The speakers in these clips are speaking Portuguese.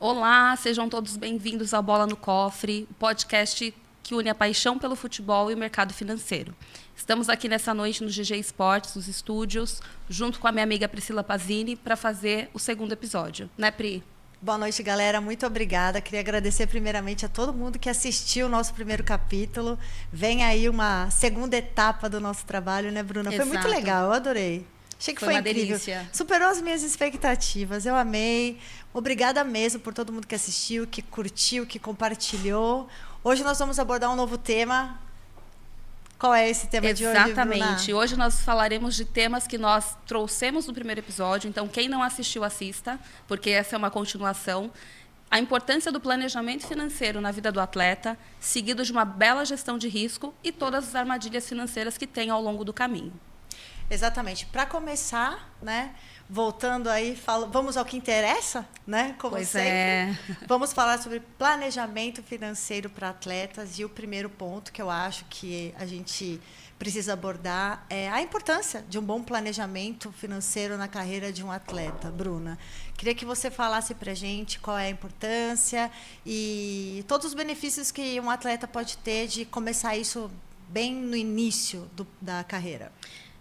Olá, sejam todos bem-vindos ao Bola no Cofre, o podcast que une a paixão pelo futebol e o mercado financeiro. Estamos aqui nessa noite no GG Esportes, nos estúdios, junto com a minha amiga Priscila Pazini, para fazer o segundo episódio. Né, Pri? Boa noite, galera. Muito obrigada. Queria agradecer primeiramente a todo mundo que assistiu o nosso primeiro capítulo. Vem aí uma segunda etapa do nosso trabalho, né, Bruna? Exato. Foi muito legal, eu adorei. Achei que foi uma incrível. Delícia. Superou as minhas expectativas, eu amei. Obrigada mesmo por todo mundo que assistiu, que curtiu, que compartilhou. Hoje nós vamos abordar um novo tema. Qual é esse tema de hoje, Bruna? Exatamente. Hoje nós falaremos de temas que nós trouxemos no primeiro episódio. Então, quem não assistiu, assista, porque essa é uma continuação. A importância do planejamento financeiro na vida do atleta, seguido de uma bela gestão de risco e todas as armadilhas financeiras que tem ao longo do caminho. Exatamente. Para começar, né? Voltando aí, vamos ao que interessa, né? Como pois sempre. É. Vamos falar sobre planejamento financeiro para atletas. E o primeiro ponto que eu acho que a gente precisa abordar é a importância de um bom planejamento financeiro na carreira de um atleta. Bruna, queria que você falasse para a gente qual é a importância e todos os benefícios que um atleta pode ter de começar isso bem no início da carreira.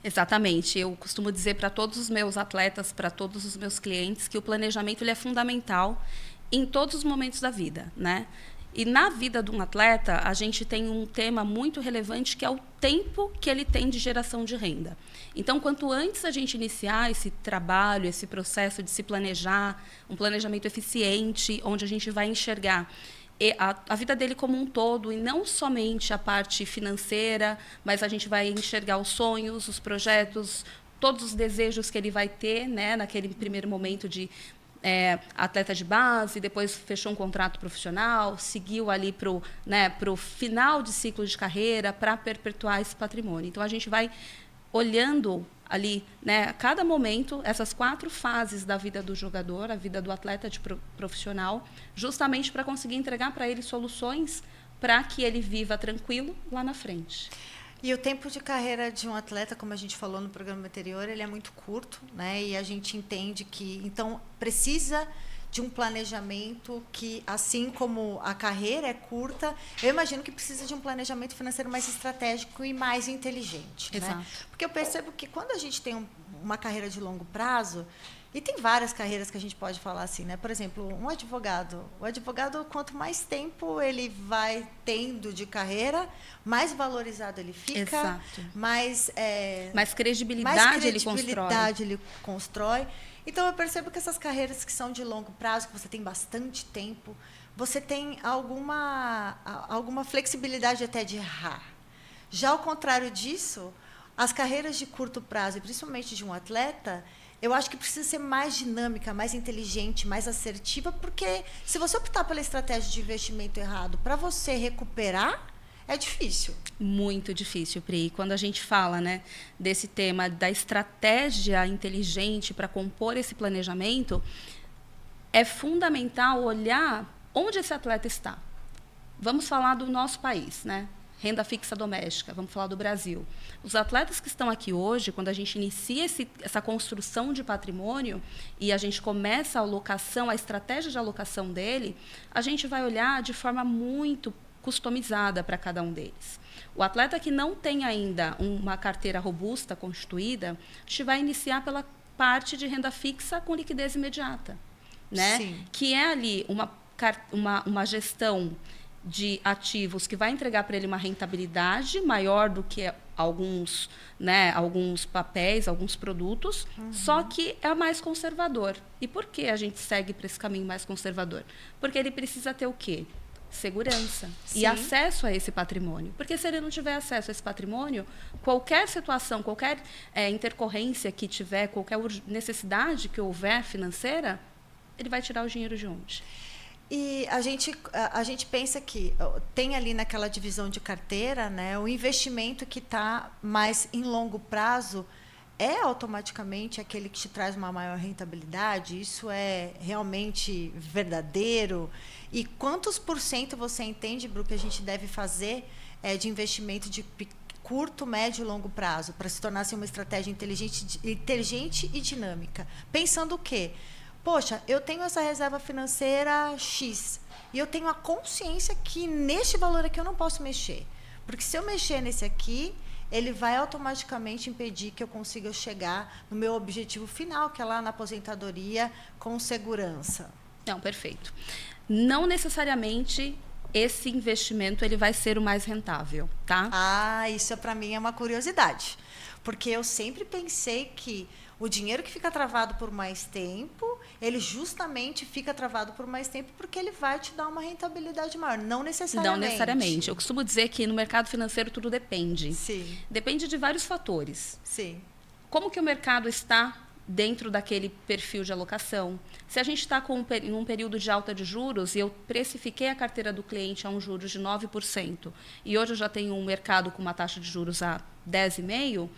Exatamente. Eu costumo dizer para todos os meus atletas, para todos os meus clientes, que o planejamento ele é fundamental em todos os momentos da vida, né? E na vida de um atleta, a gente tem um tema muito relevante, que é o tempo que ele tem de geração de renda. Então, quanto antes a gente iniciar esse trabalho, esse processo de se planejar, um planejamento eficiente, onde a gente vai enxergar a vida dele como um todo, e não somente a parte financeira, mas a gente vai enxergar os sonhos, os projetos, todos os desejos que ele vai ter, né, naquele primeiro momento de atleta de base, depois fechou um contrato profissional, seguiu ali para o final de ciclo de carreira, para perpetuar esse patrimônio. Então, a gente vai olhando ali, né, a cada momento, essas 4 fases da vida do jogador, a vida do atleta de profissional, justamente para conseguir entregar para ele soluções para que ele viva tranquilo lá na frente. E o tempo de carreira de um atleta, como a gente falou no programa anterior, ele é muito curto, né? E a gente entende que, então, precisa de um planejamento que, assim como a carreira é curta, eu imagino que precisa de um planejamento financeiro mais estratégico e mais inteligente. Exato. Né? Porque eu percebo que quando a gente tem uma carreira de longo prazo, e tem várias carreiras que a gente pode falar assim, né? Por exemplo, um advogado. O advogado, quanto mais tempo ele vai tendo de carreira, mais valorizado ele fica. Exato. Mais credibilidade ele constrói. Então, eu percebo que essas carreiras que são de longo prazo, que você tem bastante tempo, você tem alguma flexibilidade até de errar. Já ao contrário disso, as carreiras de curto prazo, e principalmente de um atleta, eu acho que precisa ser mais dinâmica, mais inteligente, mais assertiva, porque se você optar pela estratégia de investimento errado para você recuperar, é difícil. Muito difícil, Pri. Quando a gente fala, né, desse tema da estratégia inteligente para compor esse planejamento, é fundamental olhar onde esse atleta está. Vamos falar do nosso país, né? Renda fixa doméstica, vamos falar do Brasil. Os atletas que estão aqui hoje, quando a gente inicia essa construção de patrimônio e a gente começa a alocação, a estratégia de alocação dele, a gente vai olhar de forma muito customizada para cada um deles. O atleta que não tem ainda uma carteira robusta constituída, a gente vai iniciar pela parte de renda fixa com liquidez imediata, né? Sim. Que é ali uma gestão de ativos que vai entregar para ele uma rentabilidade maior do que alguns papéis, alguns produtos, só que é mais conservador. E por que a gente segue para esse caminho mais conservador? Porque ele precisa ter o quê? Segurança. Sim. E acesso a esse patrimônio. Porque se ele não tiver acesso a esse patrimônio, qualquer situação, qualquer intercorrência que tiver, qualquer necessidade que houver financeira, ele vai tirar o dinheiro de onde? E a gente pensa que tem ali naquela divisão de carteira, né, o investimento que está mais em longo prazo é automaticamente aquele que te traz uma maior rentabilidade? Isso é realmente verdadeiro? E quantos por cento você entende, Bru, que a gente deve fazer de investimento de curto, médio e longo prazo para se tornar assim, uma estratégia inteligente e dinâmica? Pensando o quê? poxa, eu tenho essa reserva financeira X e eu tenho a consciência que neste valor aqui eu não posso mexer. Porque se eu mexer nesse aqui, ele vai automaticamente impedir que eu consiga chegar no meu objetivo final, que é lá na aposentadoria, com segurança. Não, perfeito. Não necessariamente esse investimento ele vai ser o mais rentável, tá? Ah, isso para mim é uma curiosidade. Porque eu sempre pensei que o dinheiro que fica travado por mais tempo, ele justamente fica travado por mais tempo porque ele vai te dar uma rentabilidade maior. Não necessariamente. Não necessariamente. Eu costumo dizer que no mercado financeiro tudo depende. Sim. Depende de vários fatores. Sim. Como que o mercado está dentro daquele perfil de alocação? Se a gente está em um período de alta de juros e eu precifiquei a carteira do cliente a um juros de 9%, e hoje eu já tenho um mercado com uma taxa de juros a 10,5%,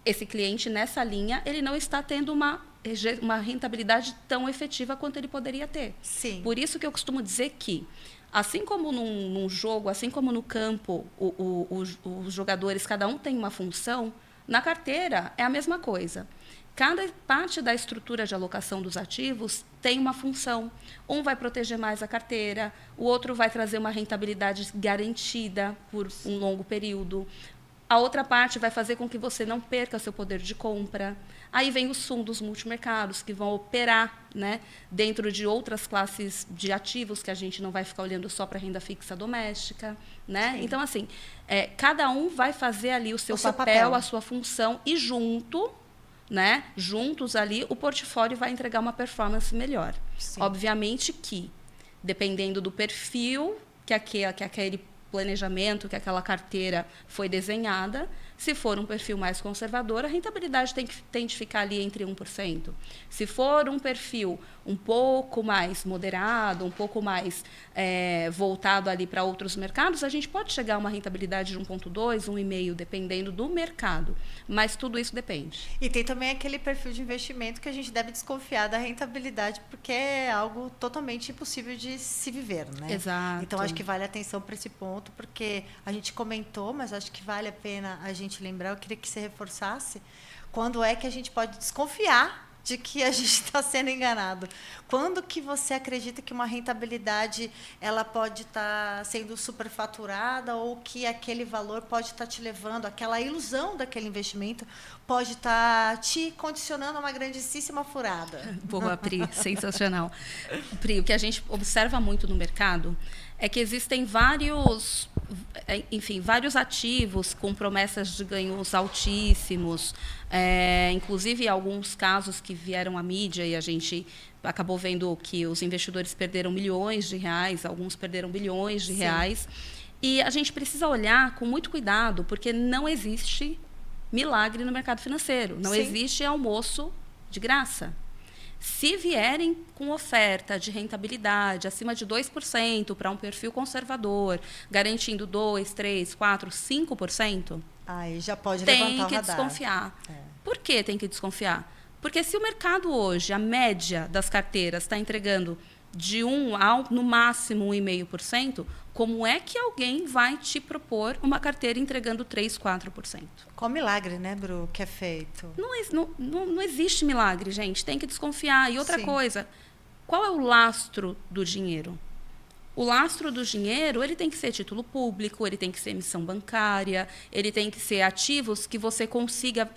esse cliente nessa linha, ele não está tendo uma rentabilidade tão efetiva quanto ele poderia ter. Sim. Por isso que eu costumo dizer que, assim como num jogo, assim como no campo, os jogadores, cada um tem uma função, na carteira é a mesma coisa. Cada parte da estrutura de alocação dos ativos tem uma função. Um vai proteger mais a carteira, o outro vai trazer uma rentabilidade garantida por um longo período. A outra parte vai fazer com que você não perca seu poder de compra. Aí vem os fundos multimercados, que vão operar, né, dentro de outras classes de ativos, que a gente não vai ficar olhando só para a renda fixa doméstica. Né? Então, assim, cada um vai fazer ali o seu papel, a sua função, e juntos ali, o portfólio vai entregar uma performance melhor. Sim. Obviamente que, dependendo do perfil que aquele planejamento, que aquela carteira foi desenhada, se for um perfil mais conservador, a rentabilidade tem de ficar ali entre 1%. Se for um perfil um pouco mais moderado, um pouco mais voltado ali para outros mercados, a gente pode chegar a uma rentabilidade de 1,2%, 1,5%, dependendo do mercado. Mas tudo isso depende. E tem também aquele perfil de investimento que a gente deve desconfiar da rentabilidade, porque é algo totalmente impossível de se viver, né? Exato. Então, acho que vale atenção para esse ponto, porque a gente comentou, mas acho que vale a pena a gente lembrar. Eu queria que você reforçasse quando é que a gente pode desconfiar de que a gente está sendo enganado. Quando que você acredita que uma rentabilidade ela pode estar sendo superfaturada, ou que aquele valor pode estar te levando, aquela ilusão daquele investimento pode estar te condicionando a uma grandíssima furada? Boa, Pri, sensacional. Pri, o que a gente observa muito no mercado é que existem vários ativos com promessas de ganhos altíssimos, inclusive alguns casos que vieram à mídia e a gente acabou vendo que os investidores perderam milhões de reais, alguns perderam bilhões de reais. E a gente precisa olhar com muito cuidado, porque não existe milagre no mercado financeiro, não existe almoço de graça. Se vierem com oferta de rentabilidade acima de 2% para um perfil conservador, garantindo 2%, 3%, 4%, 5%, aí já pode levantar o radar. Tem que desconfiar. Por que tem que desconfiar? Porque se o mercado hoje, a média das carteiras, está entregando de 1% ao, no máximo, 1,5%, como é que alguém vai te propor uma carteira entregando 3%, 4%? Qual milagre, né, Bru, que é feito? Não existe milagre, gente. Tem que desconfiar. E outra coisa, qual é o lastro do dinheiro? O lastro do dinheiro, ele tem que ser título público, ele tem que ser emissão bancária, ele tem que ser ativos que você consiga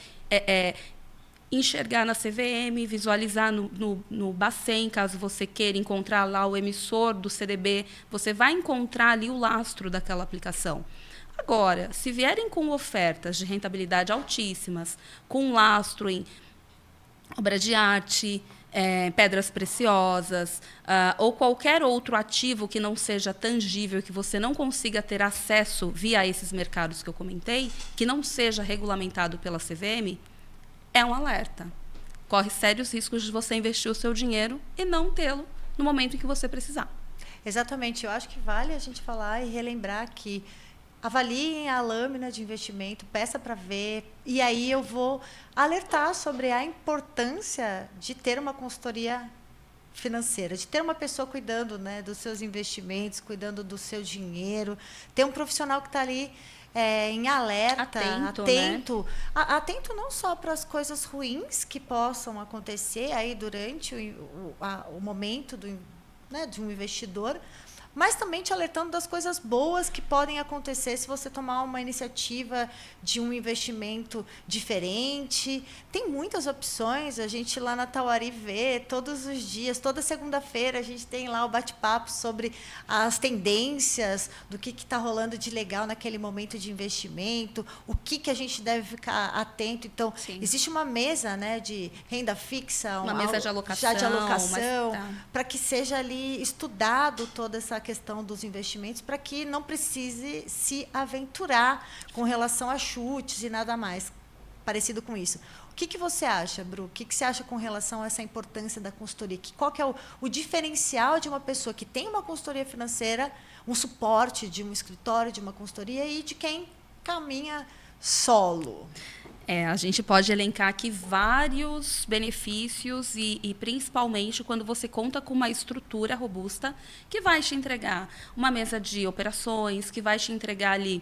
enxergar na CVM, visualizar no Bacen, caso você queira encontrar lá o emissor do CDB, você vai encontrar ali o lastro daquela aplicação. Agora, se vierem com ofertas de rentabilidade altíssimas, com lastro em obra de arte, pedras preciosas, ou qualquer outro ativo que não seja tangível, que você não consiga ter acesso via esses mercados que eu comentei, que não seja regulamentado pela CVM, é um alerta. Corre sérios riscos de você investir o seu dinheiro e não tê-lo no momento em que você precisar. Exatamente. Eu acho que vale a gente falar e relembrar que avaliem a lâmina de investimento, peça para ver, e aí eu vou alertar sobre a importância de ter uma consultoria financeira, de ter uma pessoa cuidando, né, dos seus investimentos, cuidando do seu dinheiro, ter um profissional que está ali em alerta, atento, né? Atento não só para as coisas ruins que possam acontecer aí durante o momento né, de um investidor, mas também te alertando das coisas boas que podem acontecer se você tomar uma iniciativa de um investimento diferente. Tem muitas opções, a gente lá na Tauari vê todos os dias, toda segunda-feira a gente tem lá o bate-papo sobre as tendências, do que está rolando de legal naquele momento de investimento, o que a gente deve ficar atento. Então, sim, existe uma mesa, né, de renda fixa, uma mesa de alocação, para que seja ali estudado toda essa questão dos investimentos, para que não precise se aventurar com relação a chutes e nada mais parecido com isso. O que você acha, Bru? O que você acha com relação a essa importância da consultoria? Qual que é o diferencial de uma pessoa que tem uma consultoria financeira, um suporte de um escritório, de uma consultoria, e de quem caminha solo? A gente pode elencar aqui vários benefícios e principalmente quando você conta com uma estrutura robusta que vai te entregar uma mesa de operações, que vai te entregar ali,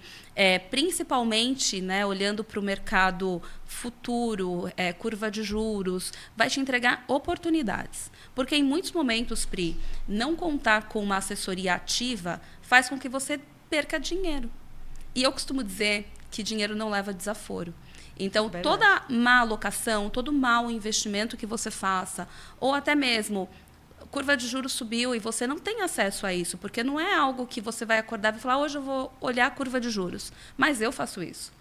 principalmente, né, olhando para o mercado futuro, curva de juros, vai te entregar oportunidades. Porque em muitos momentos, Pri, não contar com uma assessoria ativa faz com que você perca dinheiro. E eu costumo dizer que dinheiro não leva desaforo. Então, toda má alocação, todo mau investimento que você faça, ou até mesmo curva de juros subiu e você não tem acesso a isso, porque não é algo que você vai acordar e falar, hoje eu vou olhar a curva de juros. Mas eu faço isso.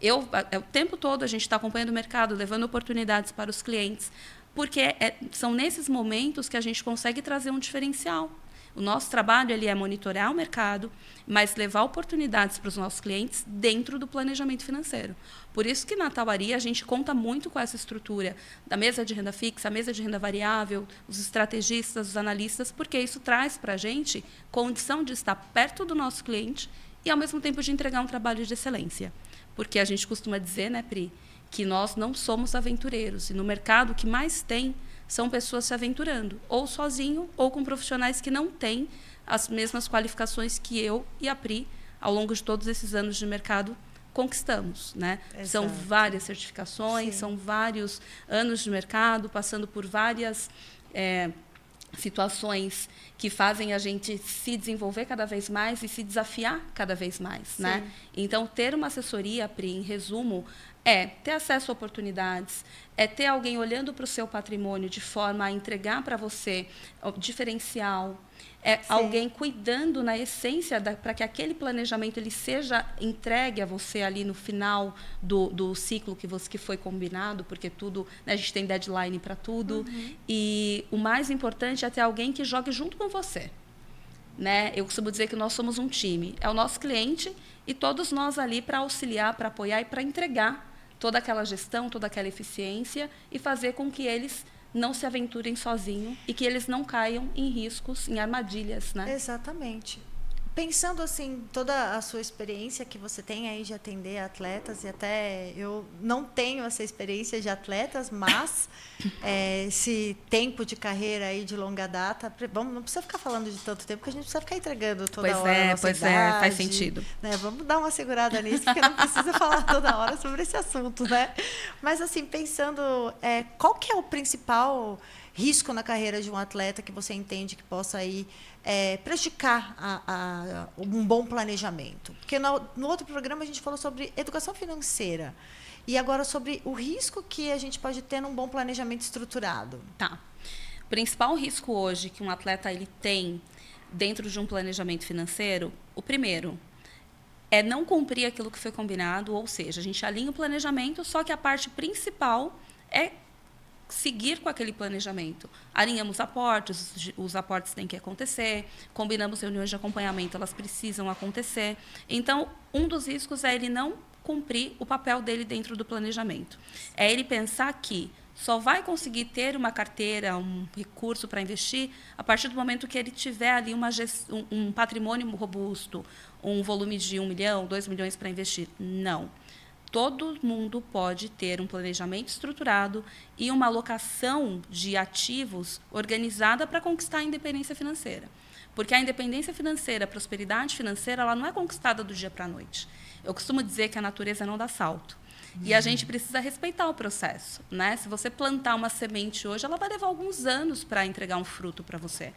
O tempo todo a gente está acompanhando o mercado, levando oportunidades para os clientes, porque são nesses momentos que a gente consegue trazer um diferencial. O nosso trabalho ali é monitorar o mercado, mas levar oportunidades para os nossos clientes dentro do planejamento financeiro. Por isso que na Tauari a gente conta muito com essa estrutura da mesa de renda fixa, a mesa de renda variável, os estrategistas, os analistas, porque isso traz para a gente condição de estar perto do nosso cliente e, ao mesmo tempo, de entregar um trabalho de excelência. Porque a gente costuma dizer, né, Pri, que nós não somos aventureiros. E no mercado o que mais tem são pessoas se aventurando, ou sozinho, ou com profissionais que não têm as mesmas qualificações que eu e a Pri, ao longo de todos esses anos de mercado, conquistamos, né? São várias certificações, sim, são vários anos de mercado, passando por várias situações que fazem a gente se desenvolver cada vez mais e se desafiar cada vez mais, sim, né? Então, ter uma assessoria, Pri, em resumo, ter acesso a oportunidades, ter alguém olhando para o seu patrimônio de forma a entregar para você o diferencial, alguém cuidando na essência para que aquele planejamento ele seja entregue a você ali no final do ciclo que foi combinado, porque tudo, né, a gente tem deadline para tudo, e o mais importante é ter alguém que jogue junto com você. Né? Eu costumo dizer que nós somos um time, é o nosso cliente e todos nós ali para auxiliar, para apoiar e para entregar toda aquela gestão, toda aquela eficiência e fazer com que eles não se aventurem sozinhos e que eles não caiam em riscos, em armadilhas, né? Exatamente. Pensando assim, toda a sua experiência que você tem aí de atender atletas, e até eu não tenho essa experiência de atletas, mas esse tempo de carreira aí de longa data, não precisa ficar falando de tanto tempo, porque a gente precisa ficar entregando toda hora. Pois é, faz sentido. Né? Vamos dar uma segurada nisso, porque não precisa falar toda hora sobre esse assunto, né? Mas assim, pensando, qual que é o principal risco na carreira de um atleta que você entende que possa aí prejudicar um bom planejamento? Porque no outro programa a gente falou sobre educação financeira e agora sobre o risco que a gente pode ter num bom planejamento estruturado. Tá. O principal risco hoje que um atleta ele tem dentro de um planejamento financeiro, o primeiro é não cumprir aquilo que foi combinado, ou seja, a gente alinha o planejamento, só que a parte principal é seguir com aquele planejamento. Alinhamos aportes, os aportes têm que acontecer, combinamos reuniões de acompanhamento, elas precisam acontecer. Então, um dos riscos é ele não cumprir o papel dele dentro do planejamento. É ele pensar que só vai conseguir ter uma carteira, um recurso para investir a partir do momento que ele tiver ali um patrimônio robusto, um volume de 1 milhão, 2 milhões para investir. Não. Todo mundo pode ter um planejamento estruturado e uma alocação de ativos organizada para conquistar a independência financeira. Porque a independência financeira, a prosperidade financeira, ela não é conquistada do dia para a noite. Eu costumo dizer que a natureza não dá salto. E a gente precisa respeitar o processo, né? Se você plantar uma semente hoje, ela vai levar alguns anos para entregar um fruto para você.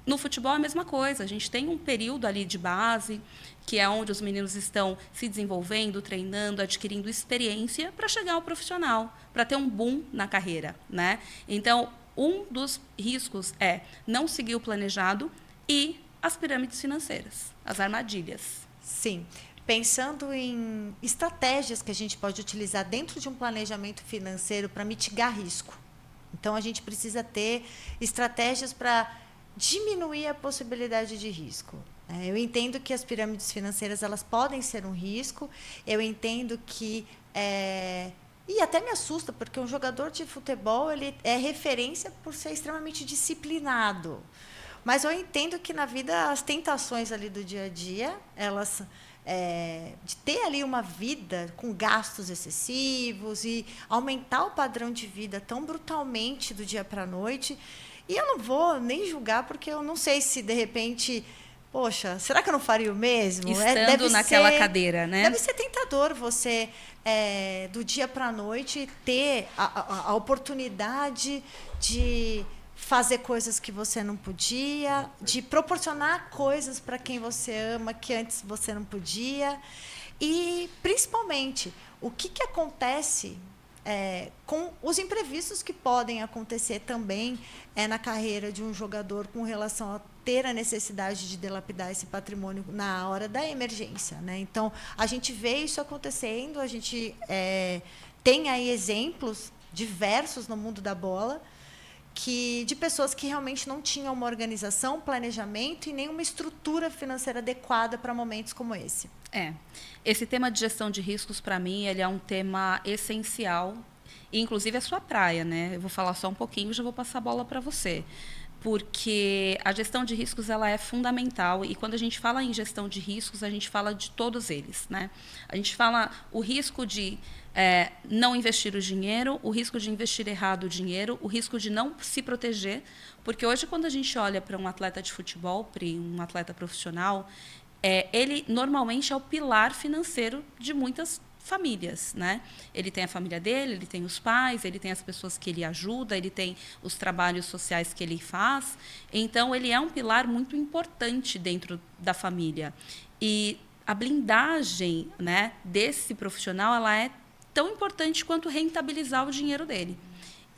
No futebol é a mesma coisa. A gente tem um período ali de base, que é onde os meninos estão se desenvolvendo, treinando, adquirindo experiência para chegar ao profissional, para ter um boom na carreira, né? Então, um dos riscos é não seguir o planejado e as pirâmides financeiras, as armadilhas. Sim. Pensando em estratégias que a gente pode utilizar dentro de um planejamento financeiro para mitigar risco. Então, a gente precisa ter estratégias para diminuir a possibilidade de risco. Eu entendo que as pirâmides financeiras elas podem ser um risco. Eu entendo que... E até me assusta, porque um jogador de futebol ele é referência por ser extremamente disciplinado. Mas eu entendo que, na vida, as tentações ali do dia a dia, elas... de ter ali uma vida com gastos excessivos e aumentar o padrão de vida tão brutalmente do dia para a noite. E eu não vou nem julgar, porque eu não sei se, de repente, poxa, será que eu não faria o mesmo? Estando naquela cadeira, né? Deve ser tentador você, do dia para a noite, ter a oportunidade de fazer coisas que você não podia, de proporcionar coisas para quem você ama que antes você não podia. E, principalmente, o que acontece com os imprevistos que podem acontecer também na carreira de um jogador com relação a ter a necessidade de dilapidar esse patrimônio na hora da emergência, né? Então, a gente vê isso acontecendo, a gente tem aí exemplos diversos no mundo da bola, de pessoas que realmente não tinham uma organização, planejamento e nenhuma estrutura financeira adequada para momentos como esse. Esse tema de gestão de riscos, para mim, ele é um tema essencial, e inclusive é sua praia, né? Eu vou falar só um pouquinho e já vou passar a bola para você. Porque a gestão de riscos ela é fundamental, e quando a gente fala em gestão de riscos, a gente fala de todos eles, né? A gente fala o risco de não investir o dinheiro, o risco de investir errado o dinheiro, o risco de não se proteger, porque hoje, quando a gente olha para um atleta de futebol, um atleta profissional, ele normalmente é o pilar financeiro de muitas famílias, né? Ele tem a família dele, ele tem os pais, ele tem as pessoas que ele ajuda, ele tem os trabalhos sociais que ele faz. Então, ele é um pilar muito importante dentro da família. E a blindagem, né, desse profissional ela é tão importante quanto rentabilizar o dinheiro dele.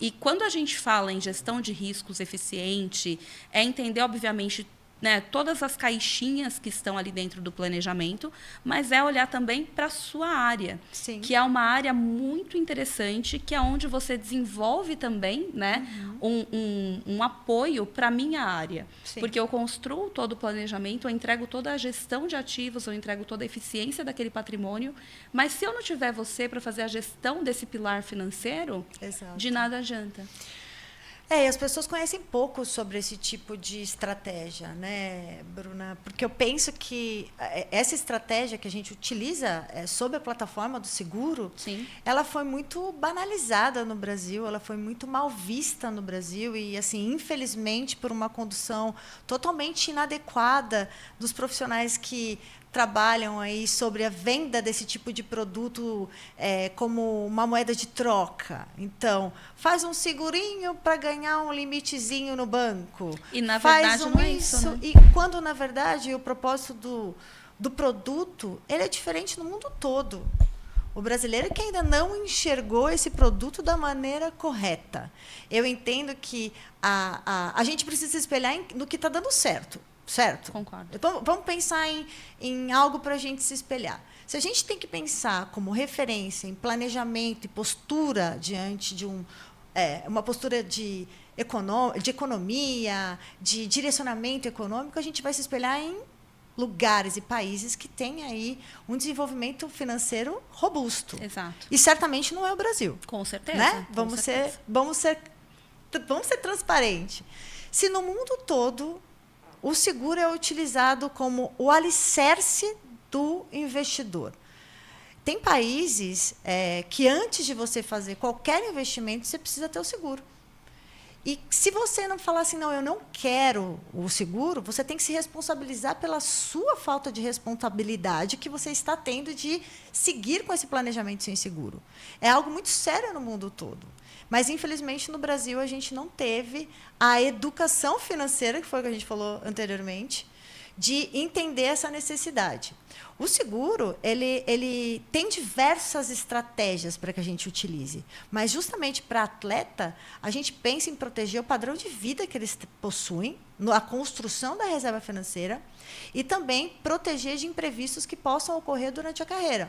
E quando a gente fala em gestão de riscos eficiente, é entender, obviamente, né, todas as caixinhas que estão ali dentro do planejamento, mas é olhar também para a sua área, Sim. que é uma área muito interessante, que é onde você desenvolve também, né, um apoio para a minha área. Sim. Porque eu construo todo o planejamento, eu entrego toda a gestão de ativos, eu entrego toda a eficiência daquele patrimônio, mas se eu não tiver você para fazer a gestão desse pilar financeiro, Exato. de nada adianta. E as pessoas conhecem pouco sobre esse tipo de estratégia, né, Bruna? Porque eu penso que essa estratégia que a gente utiliza sob a plataforma do seguro, Sim. ela foi muito banalizada no Brasil, ela foi muito mal vista no Brasil e, assim, infelizmente, por uma condução totalmente inadequada dos profissionais que trabalham aí sobre a venda desse tipo de produto como uma moeda de troca. Então, faz um segurinho para ganhar um limitezinho no banco. E, na verdade, não é isso, né? E quando, na verdade, o propósito do produto ele é diferente no mundo todo. O brasileiro que ainda não enxergou esse produto da maneira correta. Eu entendo que a gente precisa se espelhar no que está dando certo. Certo? Concordo. Então, vamos pensar em algo para a gente se espelhar. Se a gente tem que pensar como referência em planejamento e postura diante de uma postura de economia, de direcionamento econômico, a gente vai se espelhar em lugares e países que têm aí um desenvolvimento financeiro robusto. Exato. E certamente não é o Brasil. Com certeza. Né? Com certeza. Vamos ser transparentes. Se no mundo todo o seguro é utilizado como o alicerce do investidor. Tem países que, antes de você fazer qualquer investimento, você precisa ter o seguro. E se você não falar assim, não, eu não quero o seguro, você tem que se responsabilizar pela sua falta de responsabilidade que você está tendo de seguir com esse planejamento sem seguro. É algo muito sério no mundo todo. Mas, infelizmente, no Brasil, a gente não teve a educação financeira, que foi o que a gente falou anteriormente, de entender essa necessidade. O seguro, ele tem diversas estratégias para que a gente utilize, mas justamente para atleta, a gente pensa em proteger o padrão de vida que eles possuem, a construção da reserva financeira e também proteger de imprevistos que possam ocorrer durante a carreira.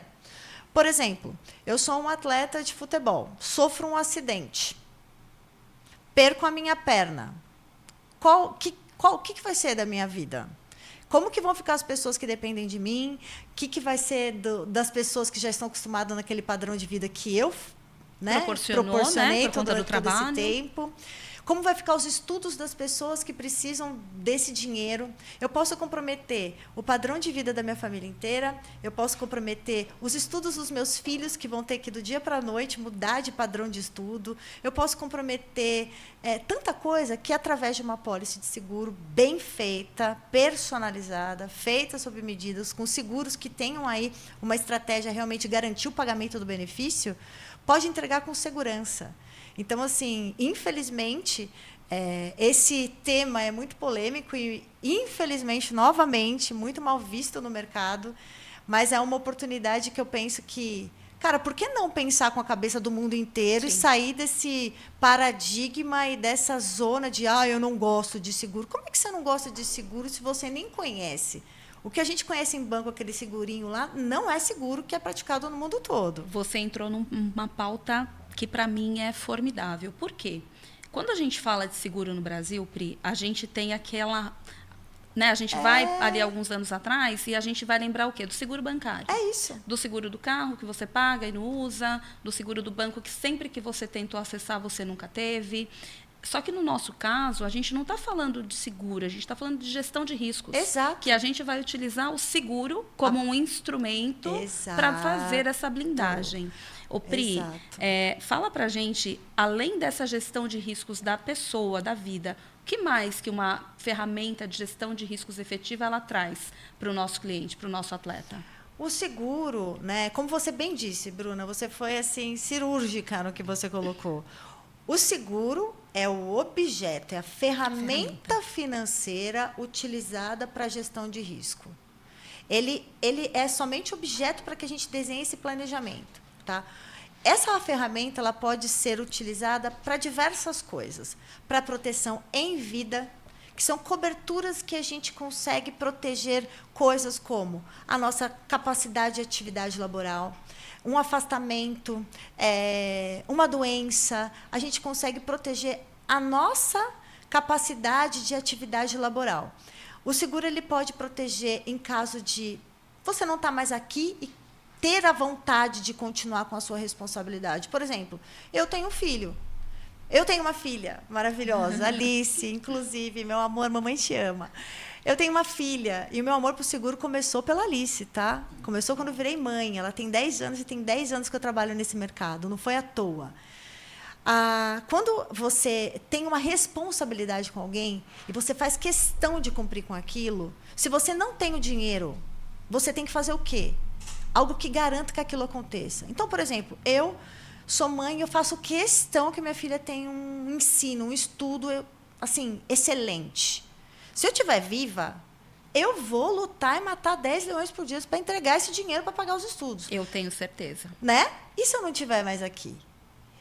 Por exemplo, eu sou um atleta de futebol, sofro um acidente, perco a minha perna. O que vai ser da minha vida? Como que vão ficar as pessoas que dependem de mim? O que vai ser das pessoas que já estão acostumadas naquele padrão de vida que eu, né, proporcionei por conta do trabalho. todo esse tempo? Como vai ficar os estudos das pessoas que precisam desse dinheiro? Eu posso comprometer o padrão de vida da minha família inteira, eu posso comprometer os estudos dos meus filhos, que vão ter que, do dia para a noite, mudar de padrão de estudo. Eu posso comprometer tanta coisa que, através de uma apólice de seguro bem feita, personalizada, feita sob medidas, com seguros que tenham aí uma estratégia realmente de garantir o pagamento do benefício, pode entregar com segurança. Então, assim, infelizmente, esse tema é muito polêmico e, infelizmente, novamente, muito mal visto no mercado, mas é uma oportunidade que eu penso que, cara, por que não pensar com a cabeça do mundo inteiro e sair desse paradigma e dessa zona de, eu não gosto de seguro? Como é que você não gosta de seguro se você nem conhece? O que a gente conhece em banco, aquele segurinho lá, não é seguro que é praticado no mundo todo. Você entrou numa pauta que para mim é formidável. Por quê? Quando a gente fala de seguro no Brasil, Pri, a gente tem aquela... Né, a gente vai ali alguns anos atrás e a gente vai lembrar o quê? Do seguro bancário. É isso. Do seguro do carro que você paga e não usa, do seguro do banco que sempre que você tentou acessar você nunca teve. Só que no nosso caso, a gente não está falando de seguro, a gente está falando de gestão de riscos. Exato. Que a gente vai utilizar o seguro como um instrumento para fazer essa blindagem. Ô, Pri, fala para a gente, além dessa gestão de riscos da pessoa, da vida, o que mais que uma ferramenta de gestão de riscos efetiva ela traz para o nosso cliente, para o nosso atleta? O seguro, né, como você bem disse, Bruna, você foi assim cirúrgica no que você colocou. O seguro é o objeto, é a ferramenta financeira utilizada para a gestão de risco. Ele é somente objeto para que a gente desenhe esse planejamento. Tá? Essa ferramenta ela pode ser utilizada para diversas coisas. Para proteção em vida, que são coberturas que a gente consegue proteger coisas como a nossa capacidade de atividade laboral, um afastamento, uma doença. A gente consegue proteger a nossa capacidade de atividade laboral. O seguro ele pode proteger em caso de você não estar mais aqui e ter a vontade de continuar com a sua responsabilidade. Por exemplo, eu tenho um filho. Eu tenho uma filha maravilhosa, Alice, inclusive, meu amor, mamãe te ama. Eu tenho uma filha e o meu amor por seguro começou pela Alice, tá? Começou quando eu virei mãe. Ela tem 10 anos e tem 10 anos que eu trabalho nesse mercado. Não foi à toa. Quando você tem uma responsabilidade com alguém e você faz questão de cumprir com aquilo, se você não tem o dinheiro, você tem que fazer o quê? Algo que garanta que aquilo aconteça. Então, por exemplo, eu sou mãe e eu faço questão que minha filha tenha um ensino, um estudo assim, excelente. Se eu estiver viva, eu vou lutar e matar 10 leões por dia para entregar esse dinheiro para pagar os estudos. Eu tenho certeza. Né? E se eu não estiver mais aqui?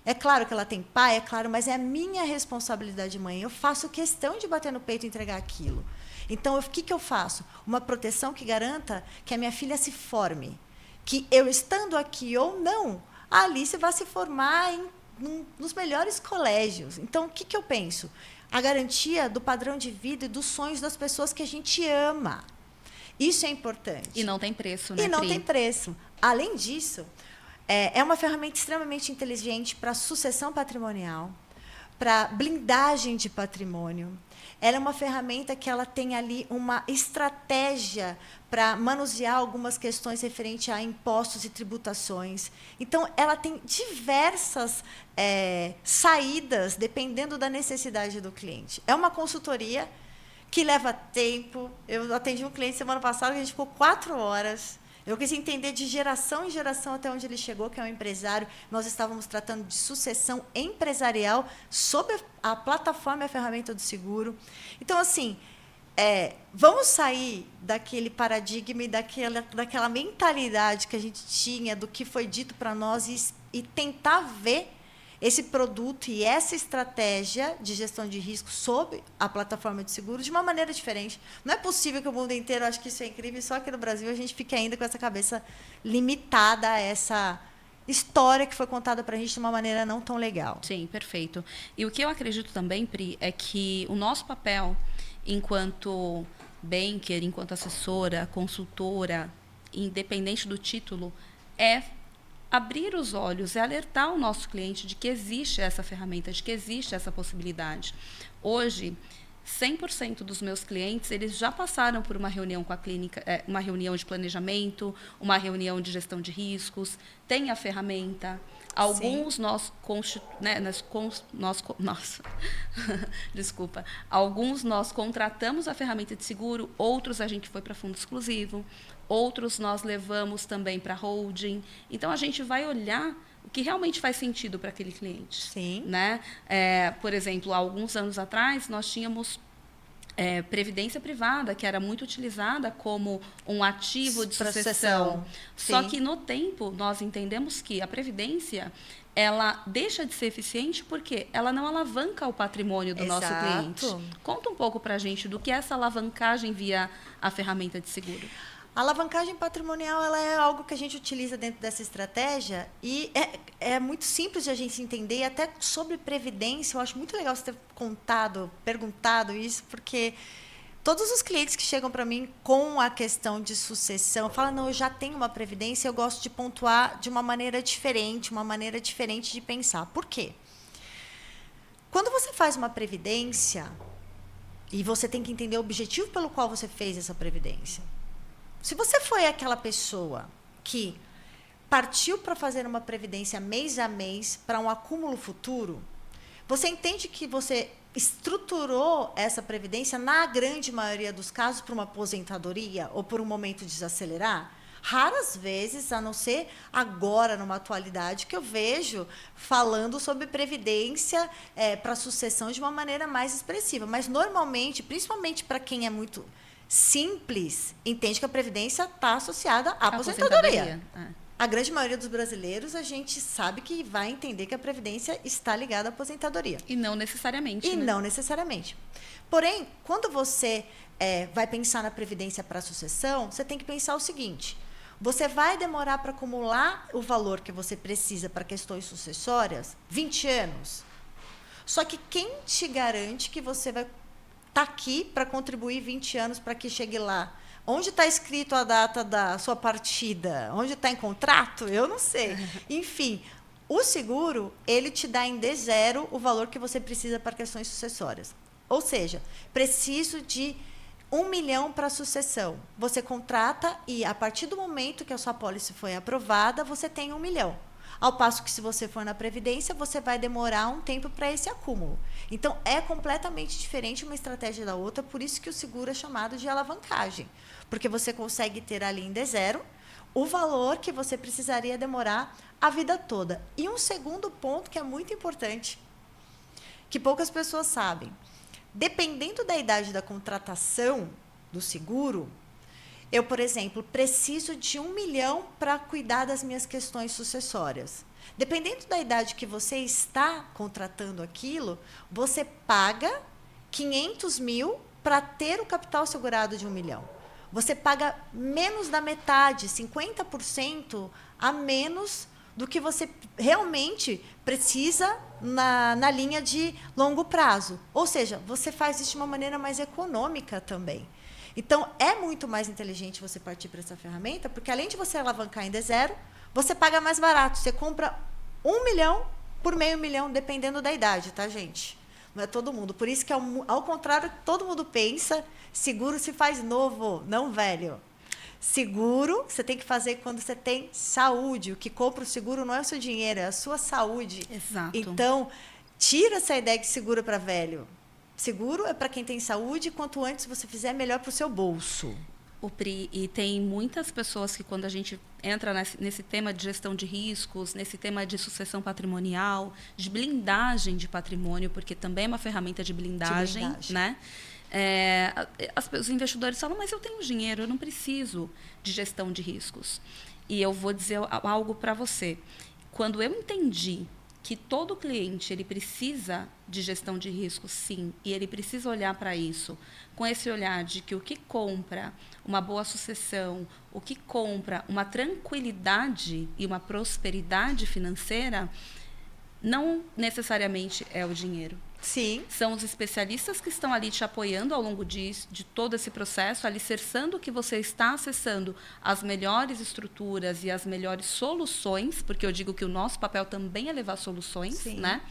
É claro que ela tem pai, é claro, mas é a minha responsabilidade de mãe. Eu faço questão de bater no peito e entregar aquilo. Então, o que eu faço? Uma proteção que garanta que a minha filha se forme. Que eu estando aqui ou não, a Alice vai se formar nos melhores colégios. Então, o que eu penso? A garantia do padrão de vida e dos sonhos das pessoas que a gente ama. Isso é importante. E não tem preço, né, E não Pri? tem preço. Além disso, é uma ferramenta extremamente inteligente para sucessão patrimonial, para blindagem de patrimônio. Ela é uma ferramenta que ela tem ali uma estratégia para manusear algumas questões referentes a impostos e tributações. Então, ela tem diversas saídas, dependendo da necessidade do cliente. É uma consultoria que leva tempo. Eu atendi um cliente semana passada, que a gente ficou 4 horas. Eu quis entender de geração em geração até onde ele chegou, que é um empresário. Nós estávamos tratando de sucessão empresarial sob a plataforma e a ferramenta do seguro. Então, assim, vamos sair daquele paradigma e daquela mentalidade que a gente tinha, do que foi dito para nós, e tentar ver esse produto e essa estratégia de gestão de risco sob a plataforma de seguro de uma maneira diferente. Não é possível que o mundo inteiro, acho que isso é incrível, só aqui no Brasil a gente fique ainda com essa cabeça limitada a essa história que foi contada para a gente de uma maneira não tão legal. Sim, perfeito. E o que eu acredito também, Pri, é que o nosso papel enquanto banker, enquanto assessora, consultora, independente do título, é abrir os olhos e alertar o nosso cliente de que existe essa ferramenta, de que existe essa possibilidade. Hoje, 100% dos meus clientes, eles já passaram por uma reunião com a clínica, uma reunião de planejamento, uma reunião de gestão de riscos, tem a ferramenta. Alguns desculpa. Alguns nós contratamos a ferramenta de seguro, outros a gente foi para fundo exclusivo, outros nós levamos também para holding. Então, a gente vai olhar o que realmente faz sentido para aquele cliente. Sim. Né? Por exemplo, há alguns anos atrás, nós tínhamos previdência privada, que era muito utilizada como um ativo de sucessão. Só que, no tempo, nós entendemos que a previdência ela deixa de ser eficiente porque ela não alavanca o patrimônio do nosso cliente. Conta um pouco para a gente do que é essa alavancagem via a ferramenta de seguro. A alavancagem patrimonial ela é algo que a gente utiliza dentro dessa estratégia e é muito simples de a gente entender. Até sobre previdência, eu acho muito legal você ter perguntado isso, porque todos os clientes que chegam para mim com a questão de sucessão falam, não, eu já tenho uma previdência, eu gosto de pontuar de uma maneira diferente de pensar. Por quê? Quando você faz uma previdência, e você tem que entender o objetivo pelo qual você fez essa previdência. Se você foi aquela pessoa que partiu para fazer uma previdência mês a mês para um acúmulo futuro, você entende que você estruturou essa previdência, na grande maioria dos casos, para uma aposentadoria ou por um momento de desacelerar? Raras vezes, a não ser agora, numa atualidade, que eu vejo falando sobre previdência para sucessão de uma maneira mais expressiva. Mas, normalmente, principalmente para quem é muito simples, entende que a previdência está associada à aposentadoria. A grande maioria dos brasileiros, a gente sabe que vai entender que a previdência está ligada à aposentadoria. E não necessariamente. Não necessariamente. Porém, quando você vai pensar na previdência para sucessão, você tem que pensar o seguinte: você vai demorar para acumular o valor que você precisa para questões sucessórias 20 anos. Só que quem te garante que você vai estar aqui para contribuir 20 anos para que chegue lá? Onde está escrito a data da sua partida? Onde está em contrato? Eu não sei. Enfim, o seguro, ele te dá em D0 o valor que você precisa para questões sucessórias. Ou seja, preciso de 1 milhão para a sucessão. Você contrata e, a partir do momento que a sua pólice foi aprovada, você tem 1 milhão. Ao passo que, se você for na Previdência, você vai demorar um tempo para esse acúmulo. Então, é completamente diferente uma estratégia da outra, por isso que o seguro é chamado de alavancagem. Porque você consegue ter ali em D0 o valor que você precisaria demorar a vida toda. E um segundo ponto que é muito importante, que poucas pessoas sabem. Dependendo da idade da contratação do seguro, eu, por exemplo, preciso de 1 milhão para cuidar das minhas questões sucessórias. Dependendo da idade que você está contratando aquilo, você paga 500 mil para ter o capital segurado de 1 milhão. Você paga menos da metade, 50% a menos do que você realmente precisa na linha de longo prazo. Ou seja, você faz isso de uma maneira mais econômica também. Então, é muito mais inteligente você partir para essa ferramenta, porque além de você alavancar em D0, você paga mais barato. Você compra 1 milhão por R$500.000, dependendo da idade, tá, gente? Não é todo mundo. Por isso que, ao contrário, todo mundo pensa, seguro se faz novo, não velho. Seguro, você tem que fazer quando você tem saúde. O que compra o seguro não é o seu dinheiro, é a sua saúde. Exato. Então, tira essa ideia de seguro para velho. Seguro é para quem tem saúde, quanto antes você fizer, melhor para o seu bolso. O Pri, e tem muitas pessoas que, quando a gente entra nesse tema de gestão de riscos, nesse tema de sucessão patrimonial, de blindagem de patrimônio, porque também é uma ferramenta de blindagem, né? Os investidores falam, mas eu tenho dinheiro, eu não preciso de gestão de riscos. E eu vou dizer algo para você. Quando eu entendi que todo cliente ele precisa de gestão de riscos, sim, e ele precisa olhar para isso com esse olhar de que o que compra uma boa sucessão, o que compra uma tranquilidade e uma prosperidade financeira, não necessariamente é o dinheiro. Sim. São os especialistas que estão ali te apoiando ao longo de todo esse processo, alicerçando que você está acessando as melhores estruturas e as melhores soluções, porque eu digo que o nosso papel também é levar soluções, sim, né?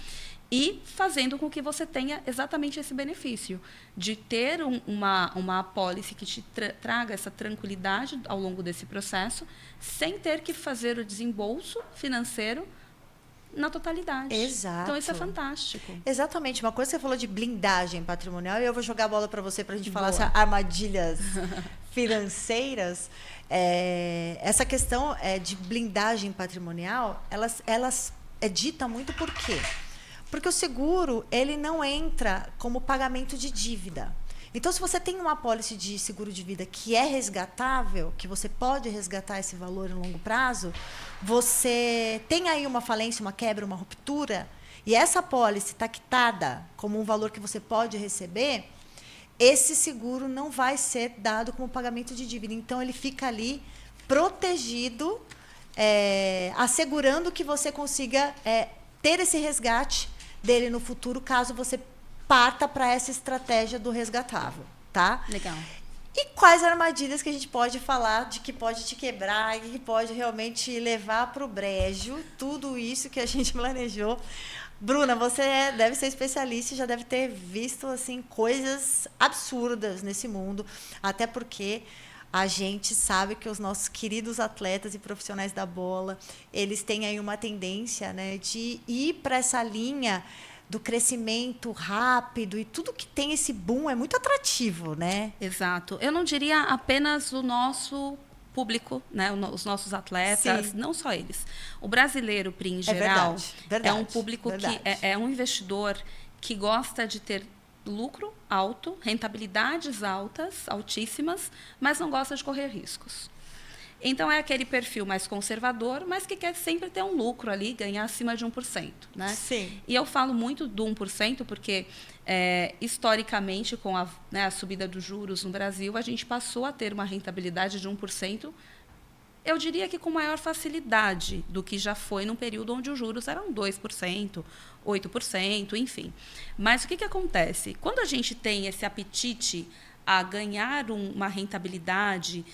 E fazendo com que você tenha exatamente esse benefício de ter uma apólice que te traga essa tranquilidade ao longo desse processo, sem ter que fazer o desembolso financeiro na totalidade. Exato. Então, isso é fantástico. Exatamente. Uma coisa que você falou de blindagem patrimonial, e eu vou jogar a bola para você para a gente falar essas armadilhas financeiras. Essa questão de blindagem patrimonial, elas dita muito por quê? Porque o seguro ele não entra como pagamento de dívida. Então, se você tem uma apólice de seguro de vida que é resgatável, que você pode resgatar esse valor em longo prazo, você tem aí uma falência, uma quebra, uma ruptura, e essa apólice está quitada como um valor que você pode receber, esse seguro não vai ser dado como pagamento de dívida. Então, ele fica ali protegido, assegurando que você consiga ter esse resgate dele no futuro, caso você parta para essa estratégia do resgatável, tá? Legal. E quais armadilhas que a gente pode falar de que pode te quebrar e que pode realmente levar para o brejo tudo isso que a gente planejou? Bruna, você deve ser especialista e já deve ter visto assim coisas absurdas nesse mundo, até porque a gente sabe que os nossos queridos atletas e profissionais da bola, eles têm aí uma tendência, né, de ir para essa linha do crescimento rápido, e tudo que tem esse boom é muito atrativo, né? Exato. Eu não diria apenas o nosso público, né? Os nossos atletas, sim, não só eles. O brasileiro, Pri, em geral, verdade, é um público que é um investidor que gosta de ter lucro alto, rentabilidades altas, altíssimas, mas não gosta de correr riscos. Então, é aquele perfil mais conservador, mas que quer sempre ter um lucro ali, ganhar acima de 1%. Né? Sim. E eu falo muito do 1%, porque, historicamente, com a subida dos juros no Brasil, a gente passou a ter uma rentabilidade de 1%, eu diria que com maior facilidade do que já foi num período onde os juros eram 2%, 8%, enfim. Mas o que acontece? Quando a gente tem esse apetite a ganhar uma rentabilidade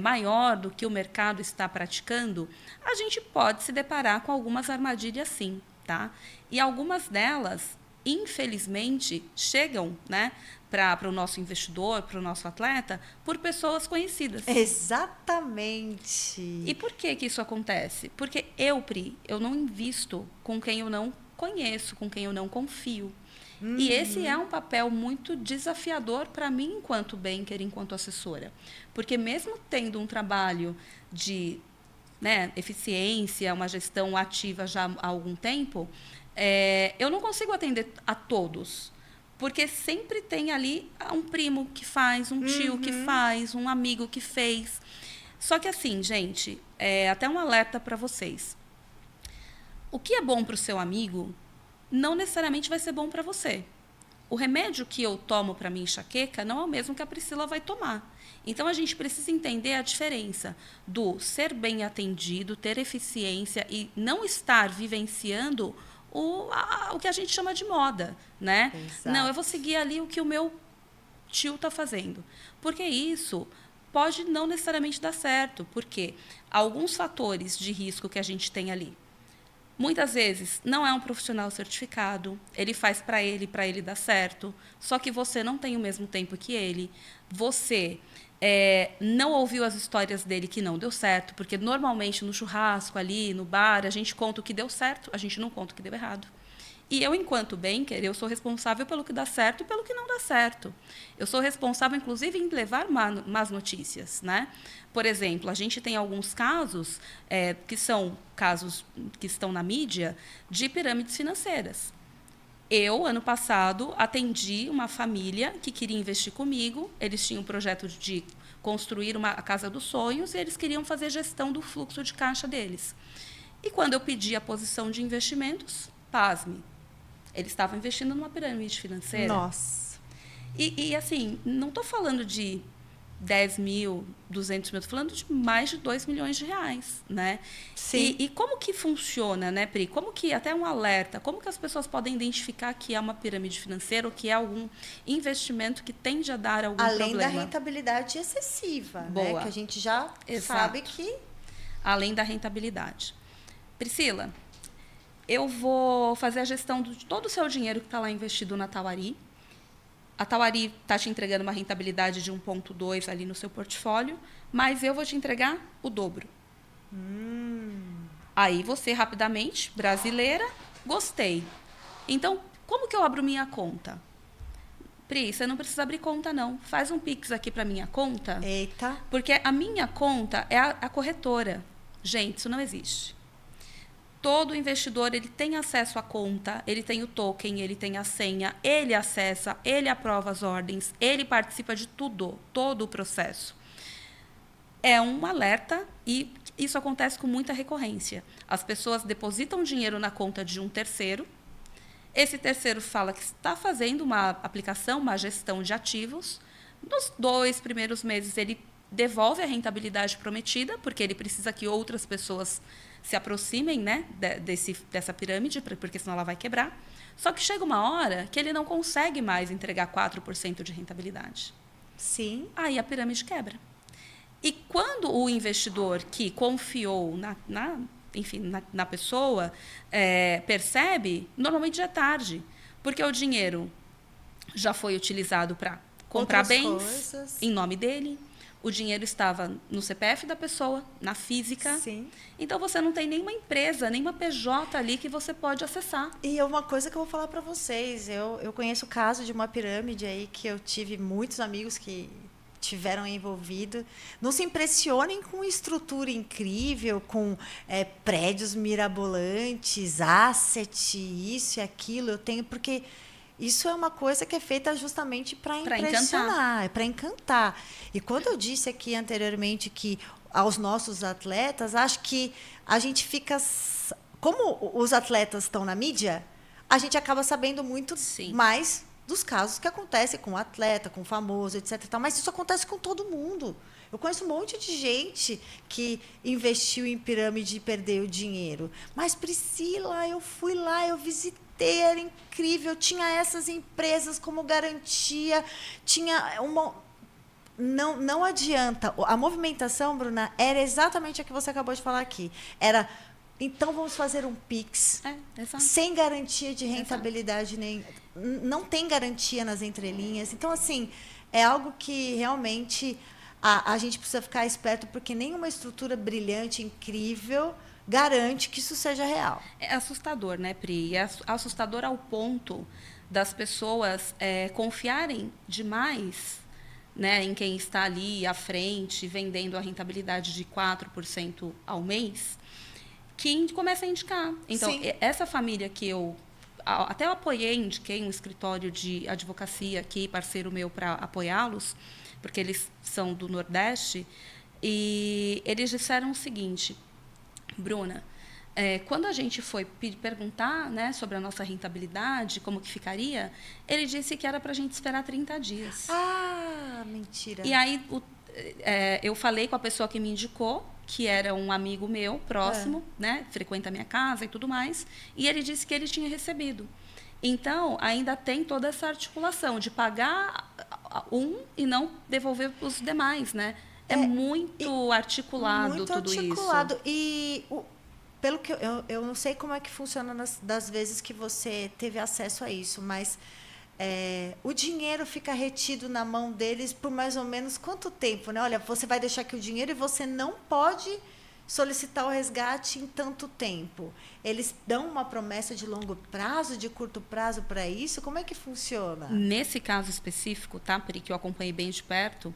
maior do que o mercado está praticando, a gente pode se deparar com algumas armadilhas, sim. Tá? E algumas delas, infelizmente, chegam, né, para o nosso investidor, para o nosso atleta, por pessoas conhecidas. Exatamente. E por que isso acontece? Porque Pri, eu não invisto com quem eu não conheço, com quem eu não confio. E esse é um papel muito desafiador para mim, enquanto banker, enquanto assessora. Porque mesmo tendo um trabalho de eficiência, uma gestão ativa já há algum tempo, eu não consigo atender a todos. Porque sempre tem ali um primo que faz, um tio que faz, um amigo que fez. Só que assim, gente, até um alerta para vocês. O que é bom para o seu amigo não necessariamente vai ser bom para você. O remédio que eu tomo para minha enxaqueca não é o mesmo que a Priscila vai tomar. Então, a gente precisa entender a diferença do ser bem atendido, ter eficiência e não estar vivenciando o que a gente chama de moda, né? Exato. Não, eu vou seguir ali o que o meu tio está fazendo. Porque isso pode não necessariamente dar certo, porque alguns fatores de risco que a gente tem ali. Muitas vezes não é um profissional certificado, ele faz para ele dar certo, só que você não tem o mesmo tempo que ele, você não ouviu as histórias dele que não deu certo, porque normalmente no churrasco ali, no bar, a gente conta o que deu certo, a gente não conta o que deu errado. E eu, enquanto banker, eu sou responsável pelo que dá certo e pelo que não dá certo. Eu sou responsável, inclusive, em levar más notícias, né? Por exemplo, a gente tem alguns casos, que são casos que estão na mídia, de pirâmides financeiras. Eu, ano passado, atendi uma família que queria investir comigo. Eles tinham um projeto de construir a casa dos sonhos e eles queriam fazer gestão do fluxo de caixa deles. E quando eu pedi a posição de investimentos, pasme, eles estavam investindo numa pirâmide financeira. Nossa. E assim, não estou falando de 10 mil, 200 mil, estou falando de mais de 2 milhões de reais, né? Sim. E como que funciona, né, Pri? Como que, até um alerta, como que as pessoas podem identificar que é uma pirâmide financeira ou que é algum investimento que tende a dar algum Além problema? da rentabilidade excessiva, Boa. né? Que a gente já sabe que... Além da rentabilidade. Priscila, eu vou fazer a gestão de todo o seu dinheiro que está lá investido na Tauari. A Tauari está te entregando uma rentabilidade de 1,2 ali no seu portfólio, mas eu vou te entregar o dobro. Aí você, rapidamente, brasileira, gostei. Então, como que eu abro minha conta? Pri, você não precisa abrir conta, não. Faz um Pix aqui para minha conta. Eita. Porque a minha conta é a corretora. Gente, isso não existe. Todo investidor ele tem acesso à conta, ele tem o token, ele tem a senha, ele acessa, ele aprova as ordens, ele participa de tudo, todo o processo. É um alerta e isso acontece com muita recorrência. As pessoas depositam dinheiro na conta de um terceiro, esse terceiro fala que está fazendo uma aplicação, uma gestão de ativos. Nos 2 primeiros meses ele devolve a rentabilidade prometida, porque ele precisa que outras pessoas se aproximem, né, dessa pirâmide, porque senão ela vai quebrar. Só que chega uma hora que ele não consegue mais entregar 4% de rentabilidade. Sim. Aí a pirâmide quebra. E quando o investidor que confiou na pessoa percebe, normalmente já é tarde, porque o dinheiro já foi utilizado para comprar Outras bens coisas. em nome dele. O dinheiro estava no CPF da pessoa, na física. Sim. Então, você não tem nenhuma empresa, nenhuma PJ ali que você pode acessar. E é uma coisa que eu vou falar para vocês. Eu conheço o caso de uma pirâmide aí que eu tive muitos amigos que tiveram envolvido. Não se impressionem com estrutura incrível, com prédios mirabolantes, asset, isso e aquilo. Eu tenho porque... Isso é uma coisa que é feita justamente para impressionar, para encantar. E quando eu disse aqui anteriormente que aos nossos atletas, acho que a gente fica... Como os atletas estão na mídia, a gente acaba sabendo muito mais dos casos que acontecem com o atleta, com o famoso, etc. Mas isso acontece com todo mundo. Eu conheço um monte de gente que investiu em pirâmide e perdeu dinheiro. Mas, Priscila, eu fui lá, eu visitei, era incrível, tinha essas empresas como garantia, tinha uma... Não adianta. A movimentação, Bruna, era exatamente a que você acabou de falar aqui. Era, então vamos fazer um Pix, sem garantia de rentabilidade, não tem garantia nas entrelinhas. Então, assim, é algo que realmente a gente precisa ficar esperto, porque nenhuma estrutura brilhante, incrível, garante que isso seja real. É assustador, né, Pri? É assustador ao ponto das pessoas confiarem demais, né, em quem está ali à frente, vendendo a rentabilidade de 4% ao mês, que começa a indicar. Então, essa família que eu até apoiei, indiquei um escritório de advocacia aqui, parceiro meu, para apoiá-los, porque eles são do Nordeste, e eles disseram o seguinte: Bruna, quando a gente foi perguntar, né, sobre a nossa rentabilidade, como que ficaria, ele disse que era para a gente esperar 30 dias. Ah, mentira. E aí eu falei com a pessoa que me indicou, que era um amigo meu, próximo, né, frequenta a minha casa e tudo mais, e ele disse que ele tinha recebido. Então, ainda tem toda essa articulação de pagar e não devolver os demais, né? É muito articulado tudo isso. E pelo que eu não sei como é que funciona das vezes que você teve acesso a isso, mas o dinheiro fica retido na mão deles por mais ou menos quanto tempo, né? Olha, você vai deixar aqui o dinheiro e você não pode solicitar o resgate em tanto tempo. Eles dão uma promessa de longo prazo, de curto prazo para isso? Como é que funciona? Nesse caso específico, tá, Pri, que eu acompanhei bem de perto,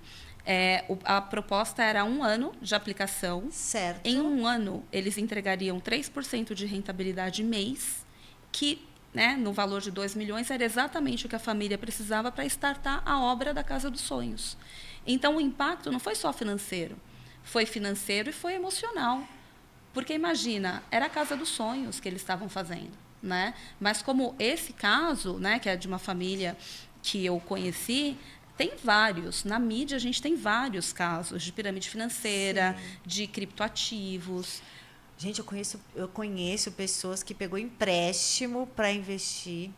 a proposta era 1 ano de aplicação. Certo. Em 1 ano, eles entregariam 3% de rentabilidade mês, que, né, no valor de 2 milhões, era exatamente o que a família precisava para startar a obra da Casa dos Sonhos. Então, o impacto não foi só financeiro. Foi financeiro e foi emocional. Porque, imagina, era a Casa dos Sonhos que eles estavam fazendo, né? Mas como esse caso, né, que é de uma família que eu conheci, tem vários. Na mídia, a gente tem vários casos de pirâmide financeira, sim, de criptoativos. Gente, eu conheço pessoas que pegou empréstimo para investir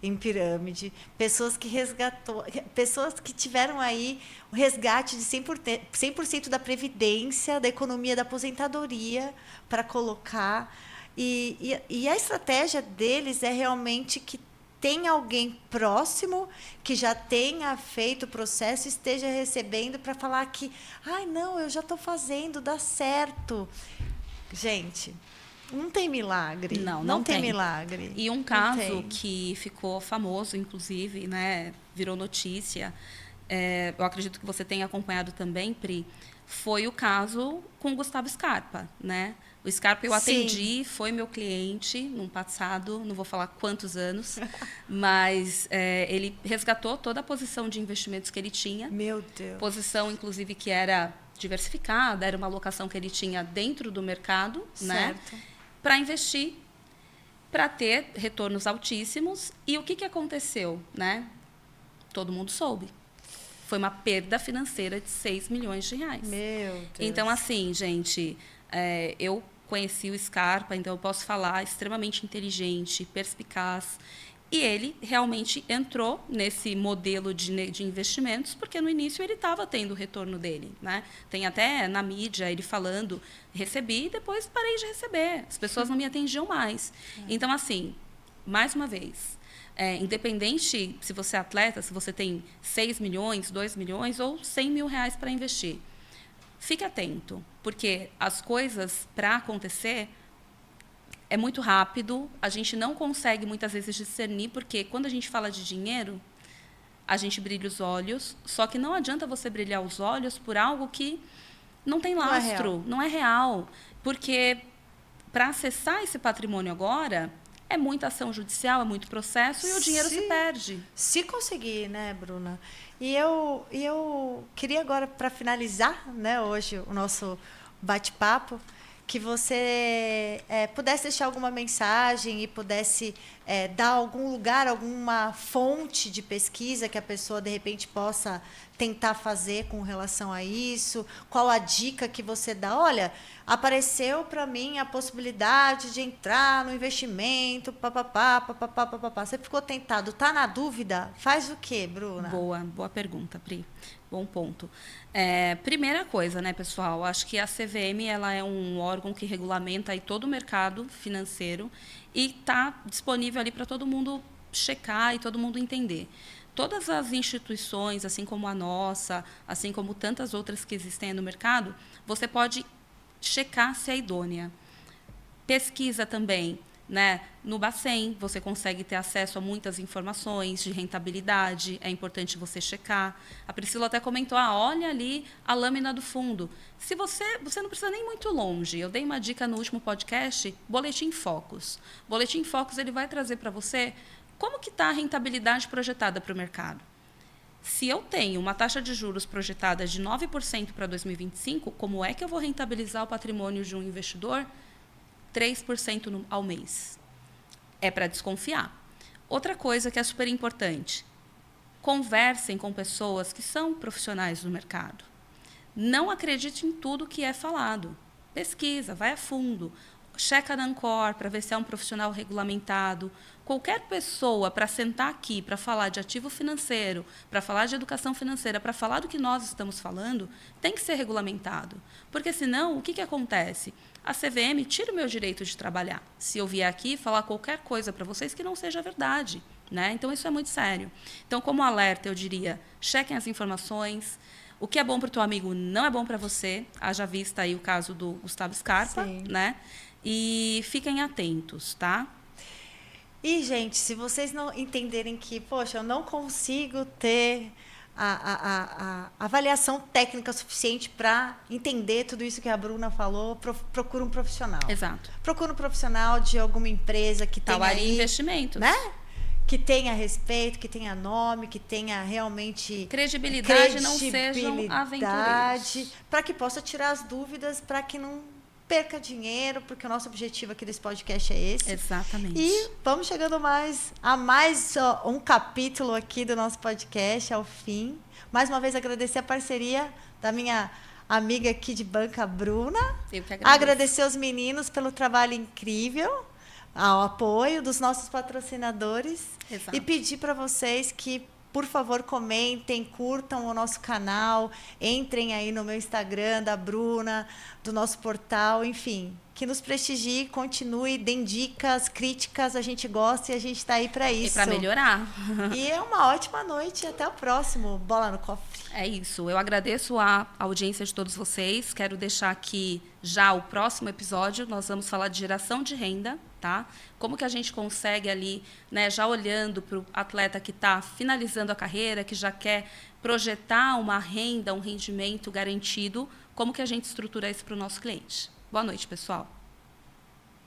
em pirâmide, pessoas que tiveram aí o resgate de 100% da previdência, da economia da aposentadoria para colocar. E a estratégia deles é realmente que tem alguém próximo que já tenha feito o processo e esteja recebendo para falar que, não, eu já estou fazendo, dá certo. Gente, não tem milagre. Não tem milagre. E um caso que ficou famoso, inclusive, né, virou notícia, eu acredito que você tenha acompanhado também, Pri, foi o caso com o Gustavo Scarpa, né? O Scarpa eu atendi, foi meu cliente num passado, não vou falar quantos anos, mas ele resgatou toda a posição de investimentos que ele tinha. Meu Deus. Posição, inclusive, que era diversificada, era uma alocação que ele tinha dentro do mercado, né? Para investir, para ter retornos altíssimos. E o que aconteceu, né? Todo mundo soube. Foi uma perda financeira de 6 milhões de reais. Meu Deus. Então, assim, gente, eu conheci o Scarpa, então eu posso falar, extremamente inteligente, perspicaz. E ele realmente entrou nesse modelo de investimentos, porque no início ele estava tendo o retorno dele, né? Tem até na mídia ele falando, recebi e depois parei de receber. As pessoas não me atendiam mais. Então, assim, mais uma vez, independente se você é atleta, se você tem 6 milhões, 2 milhões ou 100 mil reais para investir, fique atento, porque as coisas, para acontecer, é muito rápido, a gente não consegue muitas vezes discernir, porque quando a gente fala de dinheiro, a gente brilha os olhos, só que não adianta você brilhar os olhos por algo que não tem lastro, não é real. Porque para acessar esse patrimônio agora, é muita ação judicial, é muito processo e o dinheiro se perde. Se conseguir, né, Bruna? E eu queria agora, para finalizar, né, hoje o nosso bate-papo, que você pudesse deixar alguma mensagem e pudesse dar algum lugar, alguma fonte de pesquisa que a pessoa, de repente, possa tentar fazer com relação a isso. Qual a dica que você dá? Olha, apareceu para mim a possibilidade de entrar no investimento, papapá. Você ficou tentado, está na dúvida? Faz o quê, Bruna? Boa pergunta, Pri. Bom ponto. Primeira coisa, né, pessoal? Acho que a CVM ela é um órgão que regulamenta aí todo o mercado financeiro e está disponível ali para todo mundo checar e todo mundo entender. Todas as instituições, assim como a nossa, assim como tantas outras que existem no mercado, você pode checar se é idônea. Pesquisa também. Né? No Bacen, você consegue ter acesso a muitas informações de rentabilidade, é importante você checar. A Priscila até comentou, olha ali a lâmina do fundo. Se você não precisa nem muito longe. Eu dei uma dica no último podcast, Boletim Focus. Boletim Focus ele vai trazer para você como que está a rentabilidade projetada para o mercado. Se eu tenho uma taxa de juros projetada de 9% para 2025, como é que eu vou rentabilizar o patrimônio de um investidor? 3% ao mês. É para desconfiar. Outra coisa que é super importante, conversem com pessoas que são profissionais do mercado. Não acredite em tudo que é falado. Pesquisa, vai a fundo. checa na Ancor para ver se é um profissional regulamentado. Qualquer pessoa para sentar aqui, para falar de ativo financeiro, para falar de educação financeira, para falar do que nós estamos falando, tem que ser regulamentado. Porque, senão, o que acontece? A CVM tira o meu direito de trabalhar, se eu vier aqui falar qualquer coisa para vocês que não seja verdade. Né? Então, isso é muito sério. Então, como alerta, eu diria, chequem as informações. O que é bom para o teu amigo não é bom para você. Haja vista aí o caso do Gustavo Scarpa. Né? E fiquem atentos, tá? E, gente, se vocês não entenderem que, poxa, eu não consigo ter a avaliação técnica suficiente para entender tudo isso que a Bruna falou, procura um profissional. Exato. Procura um profissional de alguma empresa que tenha aí investimentos, né? Que tenha respeito, que tenha nome, que tenha realmente credibilidade, não sejam aventureiros. Para que possa tirar as dúvidas, para que não perca dinheiro, porque o nosso objetivo aqui desse podcast é esse. Exatamente. E vamos chegando a mais um capítulo aqui do nosso podcast, ao fim. Mais uma vez agradecer a parceria da minha amiga aqui de banca, Bruna. Eu que agradeço. Agradecer os meninos pelo trabalho incrível, ao apoio dos nossos patrocinadores. Exato. E pedir para vocês que, por favor, comentem, curtam o nosso canal, entrem aí no meu Instagram, da Bruna, do nosso portal, enfim, que nos prestigie, continue, deem dicas, críticas, a gente gosta e a gente está aí para isso. E para melhorar. E é uma ótima noite, até o próximo Bola no Cofre. É isso, eu agradeço a audiência de todos vocês, quero deixar aqui já o próximo episódio, nós vamos falar de geração de renda, tá? Como que a gente consegue ali, né, já olhando para o atleta que está finalizando a carreira, que já quer projetar uma renda, um rendimento garantido, como que a gente estrutura isso para o nosso cliente. Boa noite, pessoal.